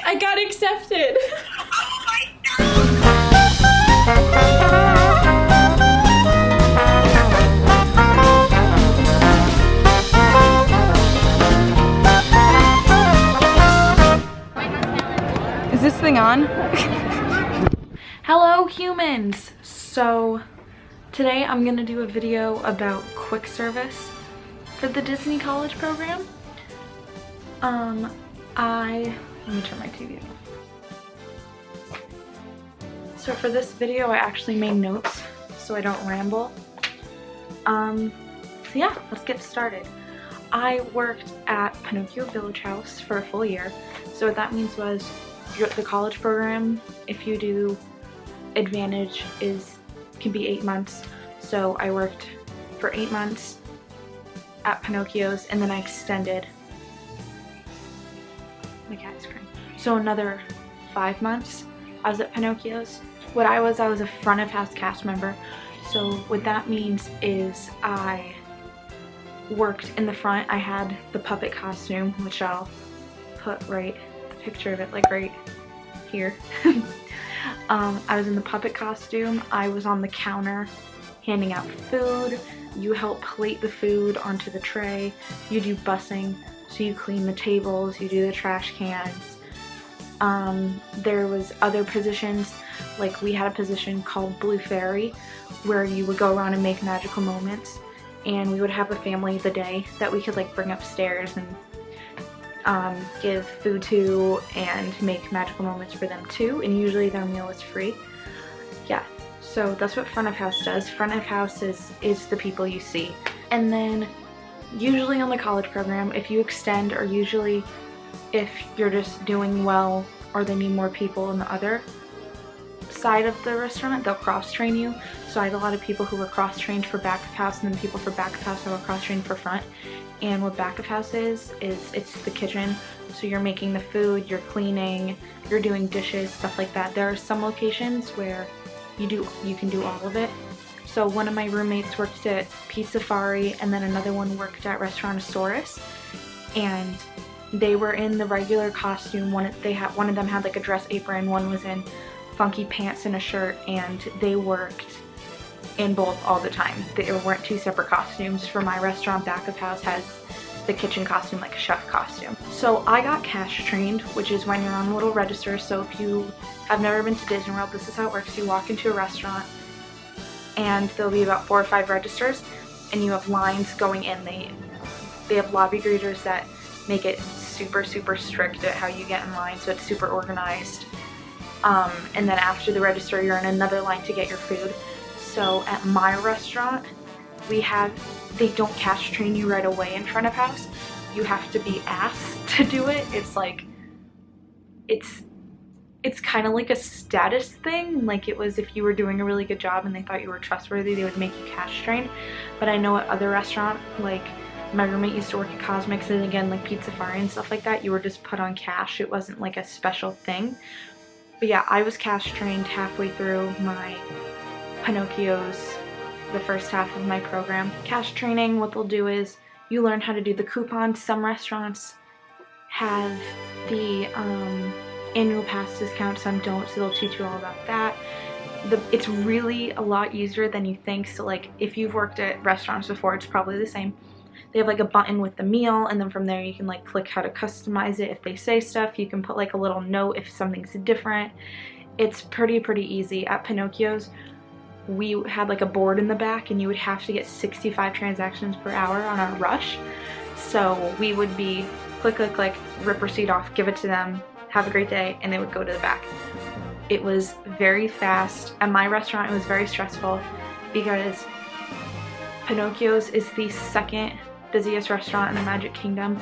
I got accepted. Oh my God. Is this thing on? Hello humans! So today I'm gonna do a video about quick service for the Disney College program. Let me turn my TV off. So for this video I actually made notes so I don't ramble. So yeah, let's get started. I worked at Pinocchio Village House for a full year. So what that means was the college program, if you do Advantage, can be 8 months. So I worked for 8 months at Pinocchio's and then I extended. My cat's crying. So another 5 months I was at Pinocchio's. What I was a front of house cast member. So what that means is I worked in the front. I had the puppet costume, which I'll put the picture of it like right here. I was in the puppet costume. I was on the counter handing out food. You help plate the food onto the tray. You do bussing, so you clean the tables, you do the trash cans. There was other positions, like we had a position called Blue Fairy, where you would go around and make magical moments, and we would have a family of the day that we could like bring upstairs and give food to and make magical moments for them too, and usually their meal is free. Yeah, so that's what front of house does. Front of house is the people you see. And then usually on the college program, if you extend, or usually if you're just doing well or they need more people in the other side of the restaurant, they'll cross-train you. So I had a lot of people who were cross-trained for back of house, and then people for back of house who were cross-trained for front. And what back of house is it's the kitchen. So you're making the food, you're cleaning, you're doing dishes, stuff like that. There are some locations where you can do all of it. So one of my roommates worked at Pizza Safari, and then another one worked at Restaurantosaurus, and they were in the regular costume. One of them had like a dress apron, one was in funky pants and a shirt, and they worked in both all the time. There weren't two separate costumes. For my restaurant, back of house has the kitchen costume, like a chef costume. So I got cash trained, which is when you're on a little register. So if you have never been to Disney World, this is how it works. You walk into a restaurant and there'll be about 4 or 5 registers, and you have lines going in. They have lobby greeters that make it super strict at how you get in line, so it's super organized. And then after the register, you're in another line to get your food. So at my restaurant, they don't cash train you right away in front of house. You have to be asked to do it. It's like, it's kind of like a status thing. Like it was if you were doing a really good job and they thought you were trustworthy, they would make you cash trained. But I know at other restaurants, like my roommate used to work at Cosmics, and again like Pizza Safari and stuff like that, you were just put on cash. It wasn't like a special thing. But yeah, I was cash trained halfway through my Pinocchio's, the first half of my program. Cash training, what they'll do is you learn how to do the coupons. Some restaurants have the annual pass discount, some don't, so they'll teach you all about that. It's really a lot easier than you think. So like if you've worked at restaurants before, it's probably the same. They have like a button with the meal, and then from there you can like click how to customize it. If they say stuff, you can put like a little note if something's different. It's pretty easy. At Pinocchio's, we had like a board in the back, and you would have to get 65 transactions per hour on our rush. So we would be click, rip receipt off, give it to them, have a great day, and they would go to the back. It was very fast. At my restaurant, it was very stressful because Pinocchio's is the second busiest restaurant in the Magic Kingdom.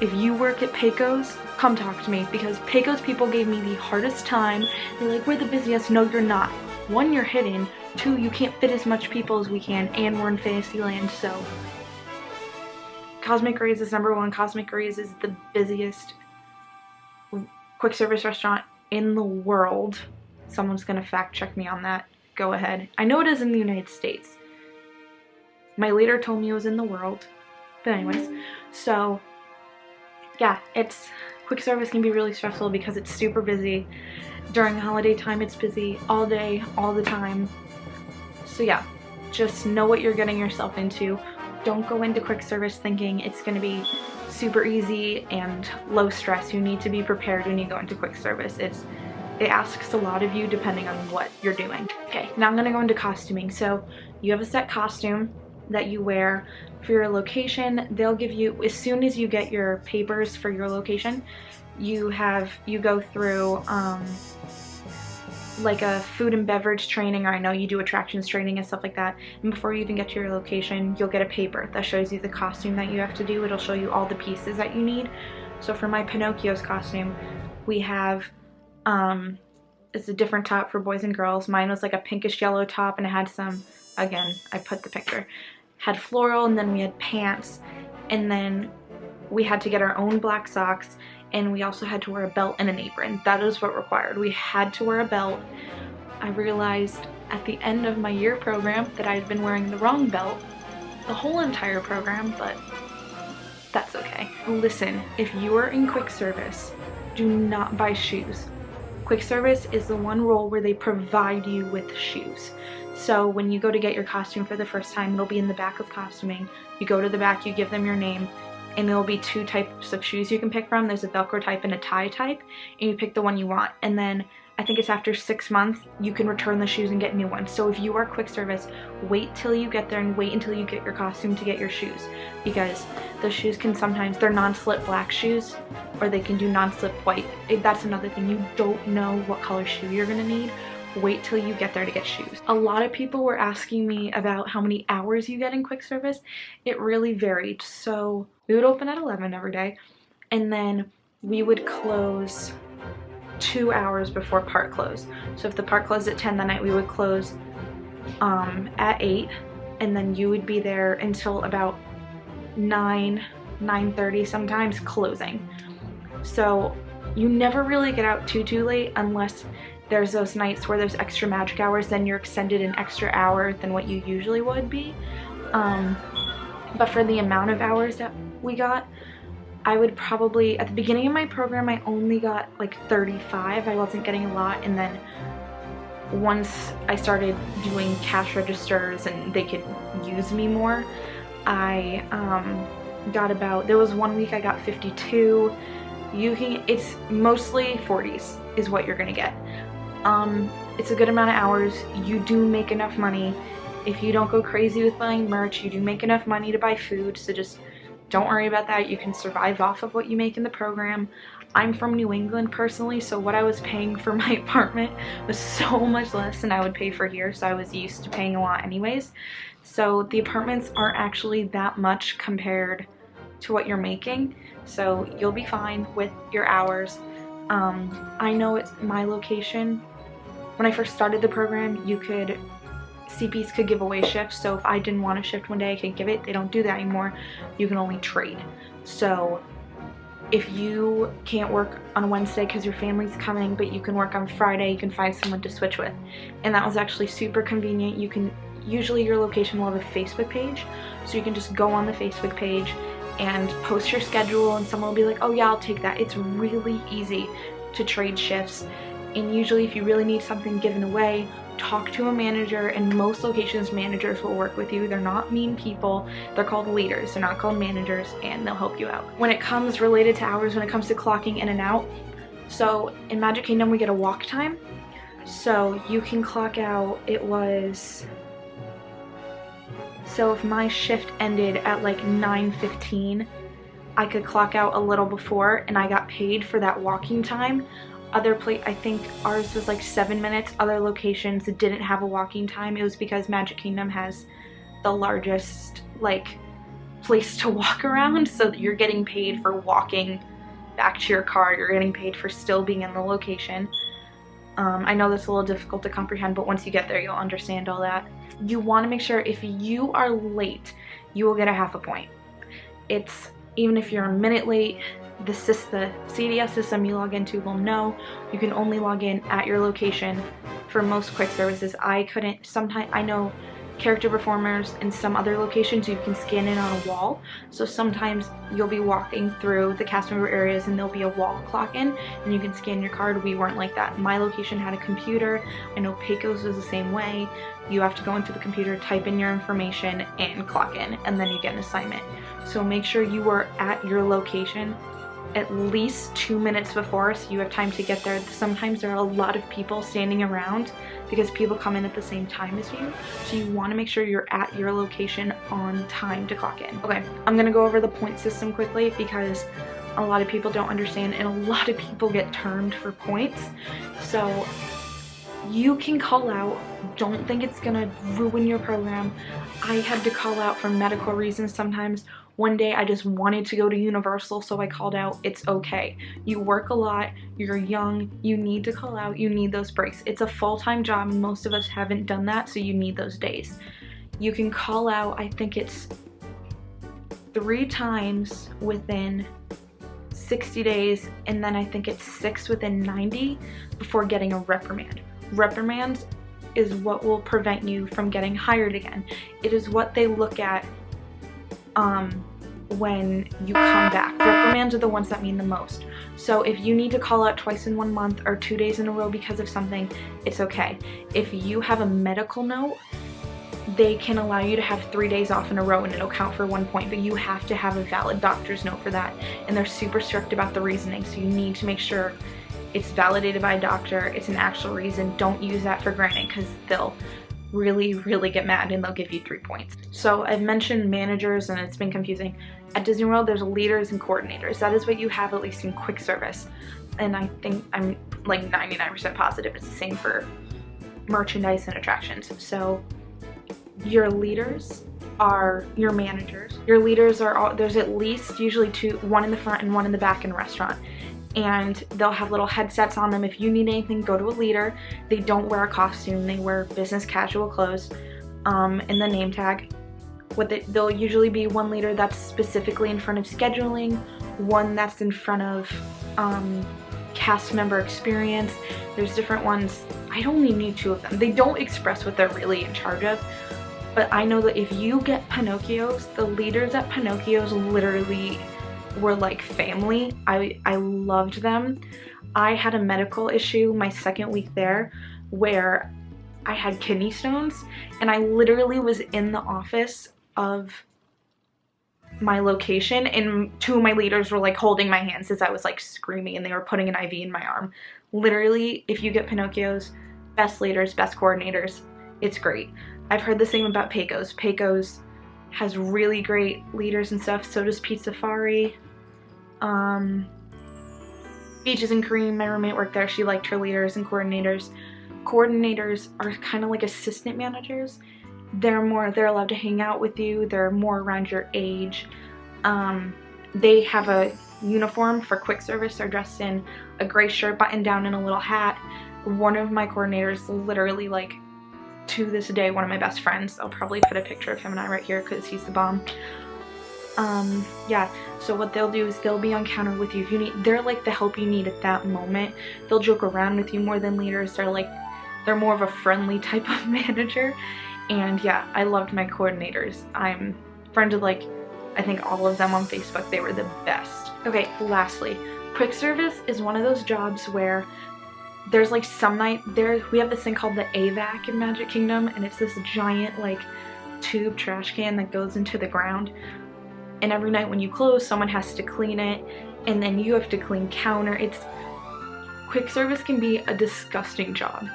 If you work at Pecos, come talk to me, because Pecos people gave me the hardest time. They're like, we're the busiest. No, you're not. 1, you're hidden. 2, you can't fit as much people as we can, and we're in Fantasyland, so. Cosmic Rays is #1. Cosmic Rays is the busiest quick service restaurant in the world. Someone's gonna fact check me on that. Go ahead. I know it is in the United States. My leader told me it was in the world. But anyways, so yeah, quick service can be really stressful because it's super busy. During holiday time, it's busy all day, all the time. So yeah, just know what you're getting yourself into. Don't go into quick service thinking it's going to be super easy and low stress. You need to be prepared when you go into quick service. It asks a lot of you depending on what you're doing. Okay, now I'm going to go into costuming. So you have a set costume that you wear for your location. They'll give you, as soon as you get your papers for your location, you go through like a food and beverage training, or I know you do attractions training and stuff like that. And before you even get to your location, you'll get a paper that shows you the costume that you have to do. It'll show you all the pieces that you need. So for my Pinocchio's costume, we have, it's a different top for boys and girls. Mine was like a pinkish yellow top, and it had some, again, I put the picture, had floral, and then we had pants, and then we had to get our own black socks, and we also had to wear a belt and an apron. That is what required. We had to wear a belt. I realized at the end of my year program that I had been wearing the wrong belt the whole entire program, but that's okay. Listen, if you are in quick service, do not buy shoes. Quick service is the one role where they provide you with shoes. So when you go to get your costume for the first time, it'll be in the back of costuming. You go to the back, you give them your name, and there will be 2 types of shoes you can pick from. There's a Velcro type and a tie type, and you pick the one you want. And then I think it's after 6 months, you can return the shoes and get new ones. So if you are quick service, wait till you get there and wait until you get your costume to get your shoes, because those shoes can sometimes, they're non-slip black shoes, or they can do non-slip white. That's another thing. You don't know what color shoe you're gonna need. Wait till you get there to get shoes. A lot of people were asking me about how many hours you get in quick service. It really varied. So we would open at 11 every day, and then we would close 2 hours before park close. So if the park closed at 10 that night, we would close at 8, and then you would be there until about 9:30 sometimes, closing. So you never really get out too late unless there's those nights where there's extra magic hours, then you're extended an extra hour than what you usually would be. But for the amount of hours that we got, I would probably, at the beginning of my program, I only got like 35. I wasn't getting a lot, and then once I started doing cash registers and they could use me more, I got about, there was one week I got 52. It's mostly 40s is what you're gonna get. It's a good amount of hours. You do make enough money. If you don't go crazy with buying merch, you do make enough money to buy food, so just don't worry about that. You can survive off of what you make in the program. I'm from New England personally, so what I was paying for my apartment was so much less than I would pay for here, so I was used to paying a lot anyways. So the apartments aren't actually that much compared to what you're making, so you'll be fine with your hours. I know it's my location. When I first started the program, CPs could give away shifts, so if I didn't want a shift one day, I could give it. They don't do that anymore. You can only trade. So if you can't work on Wednesday because your family's coming, but you can work on Friday, you can find someone to switch with. And that was actually super convenient. Usually your location will have a Facebook page, so you can just go on the Facebook page and post your schedule, and someone will be like, oh yeah, I'll take that. It's really easy to trade shifts. And usually if you really need something given away, talk to a manager, and most locations managers will work with you. They're not mean people. They're called leaders. They're not called managers, and they'll help you out. When it comes related to hours, when it comes to clocking in and out, so in Magic Kingdom we get a walk time. So you can clock out, so if my shift ended at like 9:15, I could clock out a little before, and I got paid for that walking time. I think ours was like 7 minutes. Other locations didn't have a walking time. It was because Magic Kingdom has the largest like place to walk around, so that you're getting paid for walking back to your car. You're getting paid for still being in the location. I know that's a little difficult to comprehend, but once you get there, you'll understand all that. You want to make sure if you are late, you will get a half a point. Even if you're a minute late, the CDS system you log into will know you can only log in at your location for most quick services. I couldn't, sometimes, I know character performers in some other locations you can scan in on a wall. So sometimes you'll be walking through the cast member areas and there'll be a wall clock in and you can scan your card. We weren't like that. My location had a computer. I know Pecos was the same way. You have to go into the computer, type in your information, and clock in, and then you get an assignment. So make sure you are at your location at least 2 minutes before so you have time to get there. Sometimes there are a lot of people standing around because people come in at the same time as you, so you want to make sure you're at your location on time to clock in. Okay, I'm gonna go over the point system quickly because a lot of people don't understand and a lot of people get termed for points. So you can call out. Don't think it's gonna ruin your program. I had to call out for medical reasons sometimes. One day I just wanted to go to Universal, so I called out. It's okay. You work a lot, you're young, you need to call out, you need those breaks. It's a full-time job and most of us haven't done that, so you need those days. You can call out, I think it's 3 times within 60 days, and then I think it's 6 within 90 before getting a reprimand. Reprimands is what will prevent you from getting hired again. It is what they look at when you come back. Reprimands are the ones that mean the most. So if you need to call out twice in 1 month or 2 days in a row because of something, it's okay. If you have a medical note, they can allow you to have 3 days off in a row and it'll count for 1 point, but you have to have a valid doctor's note for that. And they're super strict about the reasoning, so you need to make sure it's validated by a doctor, it's an actual reason. Don't use that for granted because they'll really get mad and they'll give you 3 points. So I've mentioned managers and it's been confusing. At Disney World there's leaders and coordinators. That is what you have at least in quick service. And I think I'm like 99% positive it's the same for merchandise and attractions. So your leaders are your managers. Your leaders are all, there's at least usually 2, one in the front and one in the back in a restaurant. And they'll have little headsets on them. If you need anything, go to a leader. They don't wear a costume, they wear business casual clothes, and the name tag. There'll usually be one leader that's specifically in front of scheduling, one that's in front of cast member experience. There's different ones. I only need 2 of them. They don't express what they're really in charge of, but I know that if you get Pinocchio's, the leaders at Pinocchio's literally were like family. I loved them. I had a medical issue my 2nd week there where I had kidney stones and I literally was in the office of my location and 2 of my leaders were like holding my hands as I was like screaming and they were putting an IV in my arm. Literally, if you get Pinocchio's, best leaders, best coordinators, it's great. I've heard the same about Pecos. Pecos has really great leaders and stuff. So does Pizza Safari. Beaches and Cream, my roommate worked there. She liked her leaders and coordinators. Coordinators are kind of like assistant managers. They're allowed to hang out with you. They're more around your age. They have a uniform for quick service. They're dressed in a gray shirt, button down, and a little hat. One of my coordinators, literally, like, to this day, one of my best friends. I'll probably put a picture of him and I right here because he's the bomb. Yeah, so what they'll do is they'll be on counter with you if you need. They're like the help you need at that moment. They'll joke around with you more than leaders. They're more of a friendly type of manager. And yeah, I loved my coordinators. I'm friends with like, I think all of them on Facebook. They were the best. Okay, lastly, quick service is one of those jobs where there's like some night there, we have this thing called the AVAC in Magic Kingdom, and it's this giant like tube trash can that goes into the ground. And every night when you close, someone has to clean it, and then you have to clean counter. Quick service can be a disgusting job.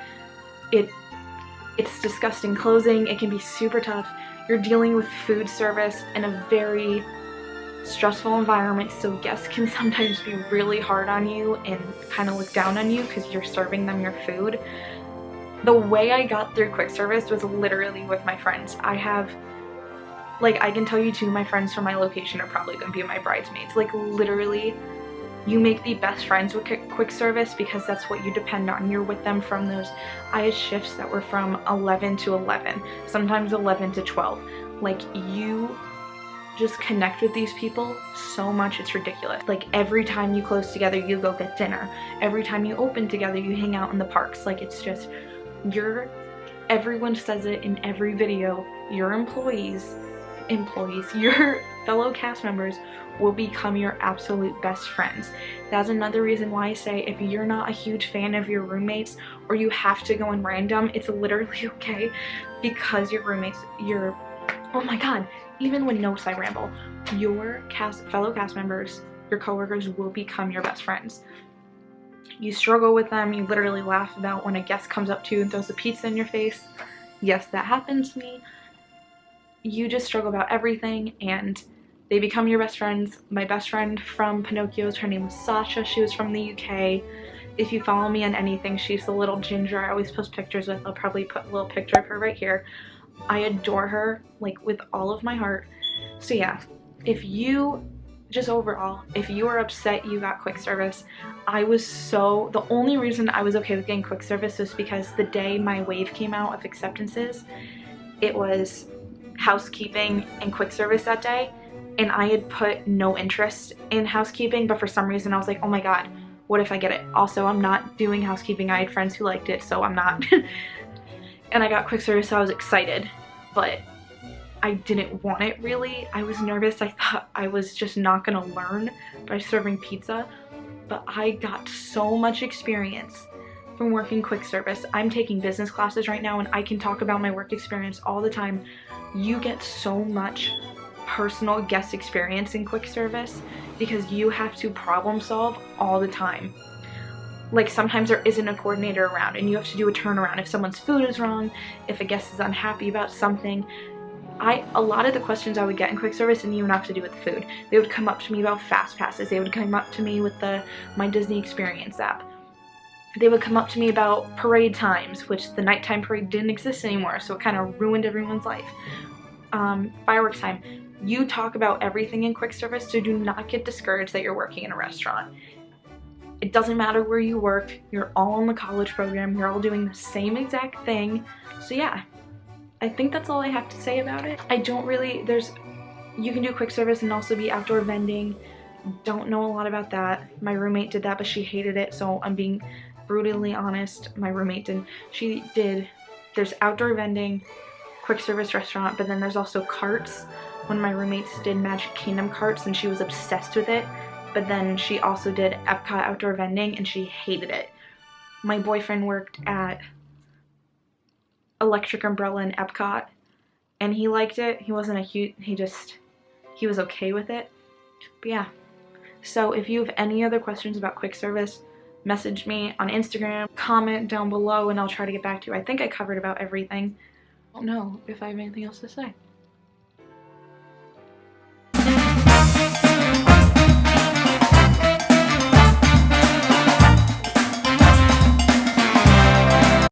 It's disgusting closing. It can be super tough. You're dealing with food service in a very stressful environment, so guests can sometimes be really hard on you and kind of look down on you because you're serving them your food. The way I got through quick service was literally with my friends. I can tell you 2 of my friends from my location are probably going to be my bridesmaids. Like, literally, you make the best friends with quick service because that's what you depend on. You're with them from those. I had shifts that were from 11 to 11, sometimes 11 to 12. Like, you just connect with these people so much, it's ridiculous. Like, every time you close together, you go get dinner. Every time you open together, you hang out in the parks. Like, it's just, you're Everyone says it in every video. Your your fellow cast members will become your absolute best friends. That's another reason why I say if you're not a huge fan of your roommates or you have to go in random, it's literally okay, because your roommates, oh my god, even when no side ramble, your fellow cast members, your coworkers will become your best friends. You struggle with them, you literally laugh about when a guest comes up to you and throws a pizza in your face. Yes, that happens to me. You just struggle about everything and they become your best friends. My best friend from Pinocchio's, her name was Sasha. She was from the UK. If you follow me on anything, she's the little ginger I always post pictures with. I'll probably put a little picture of her right here. I adore her, like, with all of my heart. So yeah, if you, just overall, if you are upset you got quick service, the only reason I was okay with getting quick service was because the day my wave came out of acceptances, it was housekeeping and quick service that day, and I had put no interest in housekeeping, but for some reason I was like, oh my god, what if I get it? Also, I'm not doing housekeeping. I had friends who liked it, so I'm not. And I got quick service, so I was excited, but I didn't want it really. I was nervous. I thought I was just not gonna learn by serving pizza, but I got so much experience from working quick service. I'm taking business classes right now and I can talk about my work experience all the time. You get so much personal guest experience in quick service because you have to problem solve all the time. Like, sometimes there isn't a coordinator around and you have to do a turnaround if someone's food is wrong, if a guest is unhappy about something. A lot of the questions I would get in quick service didn't even have to do with the food. They would come up to me about fast passes. They would come up to me with my Disney Experience app. They would come up to me about parade times, which the nighttime parade didn't exist anymore, so it kind of ruined everyone's life. Fireworks time. You talk about everything in quick service, so do not get discouraged that you're working in a restaurant. It doesn't matter where you work. You're all in the college program. You're all doing the same exact thing. So yeah, I think that's all I have to say about it. You can do quick service and also be outdoor vending. Don't know a lot about that. My roommate did that, but she hated it, so I'm being brutally honest. My roommate didn't. There's outdoor vending, quick service restaurant, but then there's also carts. One of my roommates did Magic Kingdom carts and she was obsessed with it, but then she also did Epcot outdoor vending and she hated it. My boyfriend worked at Electric Umbrella in Epcot and he liked it. He wasn't he was okay with it. But yeah. So if you have any other questions about quick service, message me on Instagram, comment down below, and I'll try to get back to you. I think I covered about everything. I don't know if I have anything else to say.